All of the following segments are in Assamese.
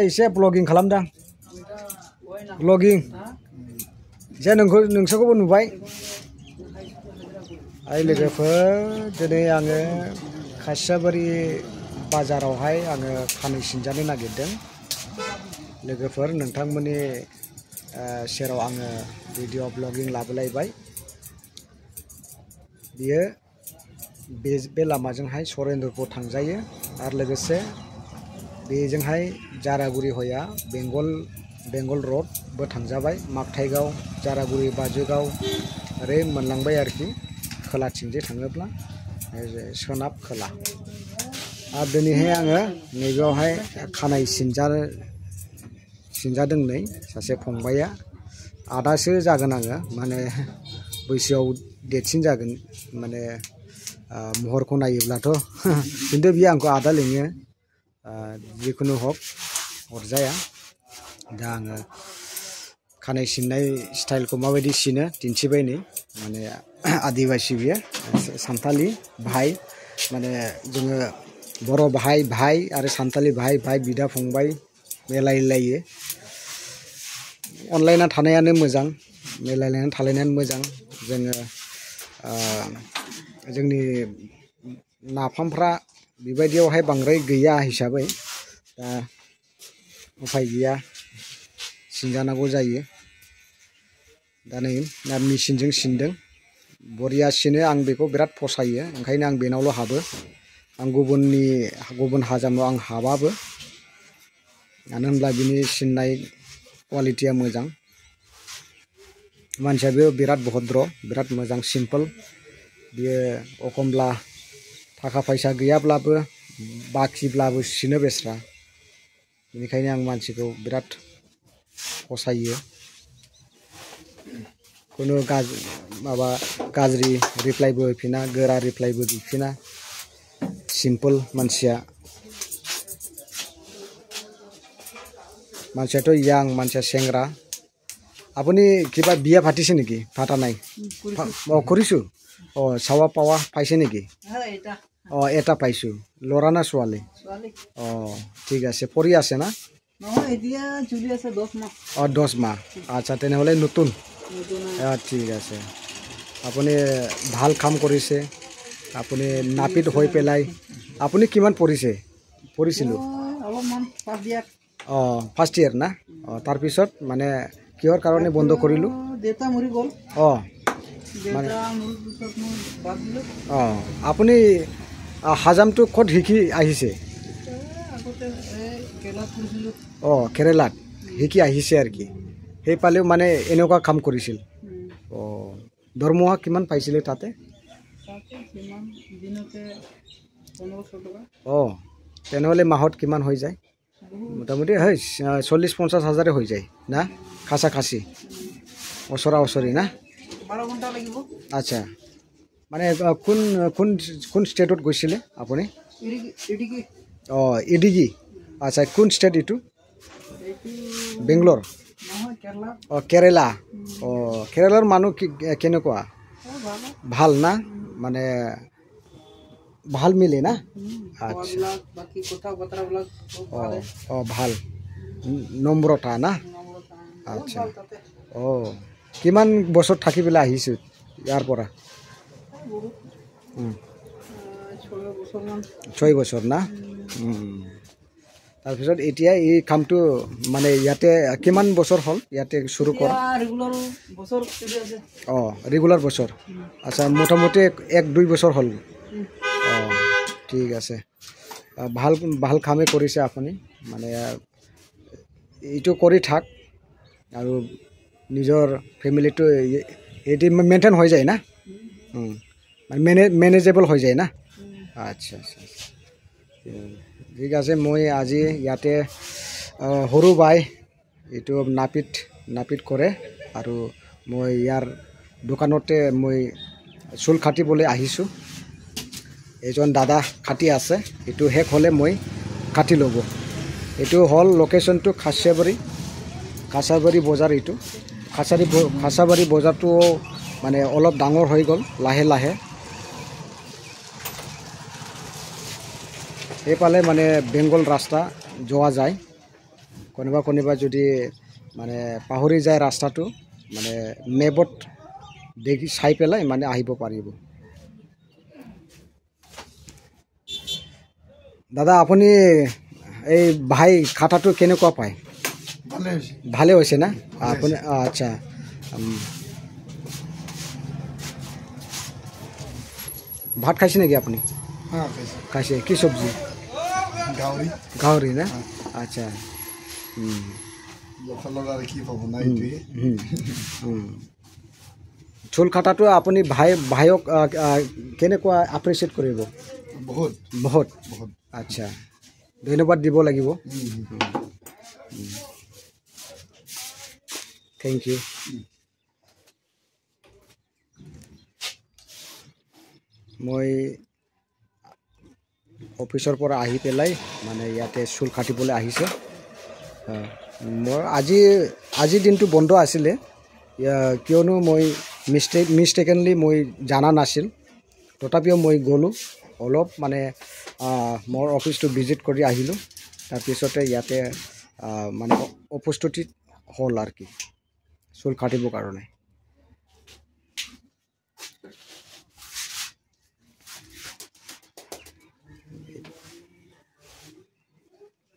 एसे ब्लगिं खालामदां ब्लगिं जे नोंसोरखौबो नुबाय आइ लोगोफोर दिनै आङो खासियाबारि बाजारावहाय आङो खानाय सिनजानो नागिरदों लोगोफोर नोंथांमोननि सेराव आङो भिडिअ ब्लगिं लाबोलायबाय बियो बे लामाजोंहाय सरेन्द्रपुर थांजायो आरो लोगोसे बेजोंहाय जारागुरि होया बेंगल रडबो थांजाबाय मागथाइगाव जारागुरि बाजुगाव ओरै मोनलांबाय आरोखि खोलाथिंजे थाङोब्ला सोनाब खोला आरो दिनैहाय आङो नैबेयावहाय खानाय सिनजादों नै सासे फंबाया आदासो जागोन आङो माने बैसोआव देरसिन जागोन माने महरखौ नायोब्लाथ' खिन्थु बियो आंखौ आदा लिङो जिखुनु हक अरजाया दा आङो खानाय सिननाय स्टाइलखौ माबायदि सिनो दिन्थिबाय नै माने आदिबासि बियो सानथालि भाई माने जोङो बर' भाई आरो सानथालि भाई बिदा फंबाय मिलायलायो अनलायना थानायानो मोजां मिलायलायनानै थालायनायानो मोजां जोङो जोंनि नाफामफ्रा बेबायदियावहाय बांद्राय गैया हिसाबै दा उफाय गैया सिनजानांगौ जायो दा नै मेचिनजों सिनदों बरिया सिनो आं बेखौ बिराद फसायो ओंखायनो आं बेनावल' हाबो आं गुबुन हाजामाव आं हाबाबो मानो होनब्ला बिनि सिननाय क्वालिटिया मोजां मानसियाबो बिराद भद्र बिराद मोजां सिम्पोल बियो एखमब्ला थाखा फैसा गैयाब्लाबो बाखिब्लाबो सिनो बेस्रा बेनिखायनो आं मानसिखौ बिराद फसायो खुनु गाज्रि रिप्लाइबो होफिना गोरा रिप्लाइबो होफिना सिम्पोल मानसियाथ' यां मानसिया सेंग्रा আপুনি কিবা বিয়া পাতিছে নেকি পাতা নাই কৰিছো চাৱা পাৱা পাইছে নেকি এটা পাইছো ল'ৰা না ছোৱালী ঠিক আছে পৰি আছে না 10 মাহ আচ্ছা তেনেহ'লে নতুন ঠিক আছে আপুনি ভাল কাম কৰিছে আপুনি নাপিত হৈ পেলাই আপুনি কিমান পঢ়িছিল ফাৰ্ষ্ট ইয়াৰ না তাৰপিছত মানে কিহৰ কাৰণে বন্ধ কৰিলো আপুনি হাজামটো ক'ত শিকি আহিছে কেৰেলাত শিকি আহিছে আৰু কি সেই পালেও মানে এনেকুৱা কাম কৰিছিল দৰমহা কিমান পাইছিলে তাতে তেনেহ'লে মাহত কিমান হৈ যায় মোটামুটি 40-50 হাজাৰে হৈ যায় না খাচা খাচি ওচৰি না 12 ঘণ্টা লাগিব আচ্ছা মানে কোন ষ্টেটত গৈছিলে আপুনি ইডিগি আচ্ছা কোন ষ্টেট এইটো বেংগলোৰ কেৰেলা কেৰেলাৰ মানুহ কেনেকুৱা ভাল না মানে ভাল মিলে না আচ্ছা ভাল নম্ৰতা না আচ্ছা কিমান বছৰ থাকি পেলাই আহিছো ইয়াৰ পৰা 6 বছৰ না তাৰপিছত এতিয়া এই কামটো মানে ইয়াতে কিমান বছৰ হ'ল ইয়াতে শুৰু কৰা ৰেগুলাৰ বছৰ আচ্ছা মোটামুটি 1-2 বছৰ হ'ল ঠিক আছে ভাল কামে কৰিছে আপুনি মানে এইটো কৰি থাক আৰু নিজৰ ফ্যামিলিটো এটি মেইনটেইন হৈ যায় না মেনেজেবল হৈ যায় না আচ্ছা ঠিক আছে মই আজি ইয়াতে সৰু বাই এইটো নাপিত কৰে আৰু মই ইয়াৰ দোকানতে মই চুল কাটিবলৈ আহিছোঁ এজন দাদা কাটি আছে এইটো শেষ হ'লে মই কাটি ল'ব এইটো হ'ল লোকেশ্যনটো খাচিয়াবাৰী বজাৰ এইটো খাচাবাৰী বজাৰটো মানে অলপ ডাঙৰ হৈ গ'ল লাহে লাহে এইফালে মানে বেংগল ৰাস্তা যোৱা যায় কোনোবা যদি মানে পাহৰি যায় ৰাস্তাটো মানে মেপত দেখি চাই পেলাই মানে আহিব পাৰিব দাদা আপুনি এই ভাই খাটাটো কেনেকুৱা পায় ভালে হৈছে না আপুনি আচ্ছা ভাত খাইছে নেকি আপুনি খাইছে কি চব্জি গাহৰি না আচ্ছা চুল কাটাটো আপুনি ভাইক কেনেকুৱা এপ্ৰিচিয়েট কৰিব বহুত আচ্ছা ধন্যবাদ দিব লাগিব থেংক ইউ মই অফিসৰ পৰা আহি পেলাই মানে ইয়াতে চুল কাটিবলৈ আহিছে মই আজি দিনটো বন্ধ আছিলে কিয়নো মই মিষ্টেকেনলি মই জানা নাছিল তথাপিও মই গ'লোঁ অলপ মানে মোৰ অফিসটো ভিজিট কৰি আহিলোঁ তাৰপিছতে ইয়াতে মানে উপস্থিত হ'ল আৰু কি চুল কাটিবৰ কাৰণে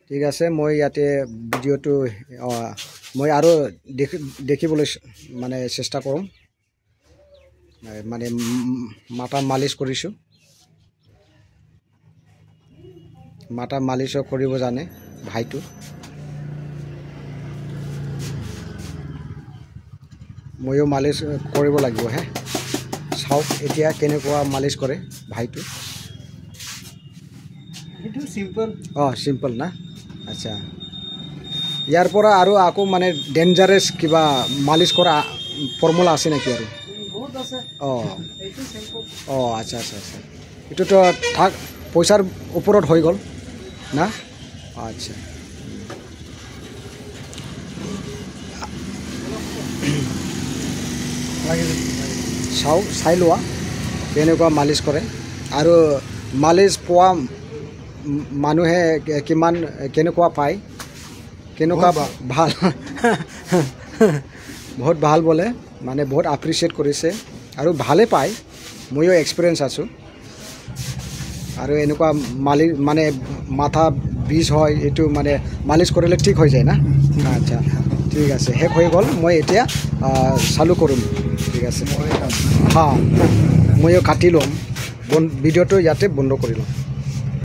ঠিক আছে মই ইয়াতে ভিডিঅ'টো মই আৰু দেখিবলৈ মানে চেষ্টা কৰোঁ মানে মাথা মালিচ কৰিছোঁ মাথা মালিচো কৰিব জানে ভাইটো ময়ো মালিচ কৰিব লাগিব হে চাওক এতিয়া কেনেকুৱা মালিচ কৰে ভাইটো এইটো সিম্পল সিম্পল না আচ্ছা ইয়াৰ পৰা আৰু আকৌ মানে ডেঞ্জাৰাছ কিবা মালিচ কৰা ফৰ্মুলা আছে নেকি আৰু বহুত আছে এইটো সিম্পল আচ্ছা আচ্ছা আচ্ছা এটোতো থাক পইচাৰ ওপৰত হৈ গ'ল না আচ্ছা চাই লোৱা কেনেকুৱা মালিচ কৰে আৰু মালিচ পোৱা মানুহে কিমান কেনেকুৱা পায় কেনেকুৱা ভাল বহুত ভাল বলে মানে বহুত এপ্ৰিচিয়েট কৰিছে আৰু ভালে পায় ময়ো এক্সপিৰিয়েঞ্চ আছোঁ আৰু এনেকুৱা মালিচ মানে মাথা বিষ হয় এইটো মানে মালিচ কৰিলে ঠিক হৈ যায় না আচ্ছা ঠিক আছে শেষ হৈ গ'ল মই এতিয়া চালু কৰিম ঠিক আছে ময়ো কাটি ল'ম ভিডিঅ'টো ইয়াতে বন্ধ কৰি ল'ম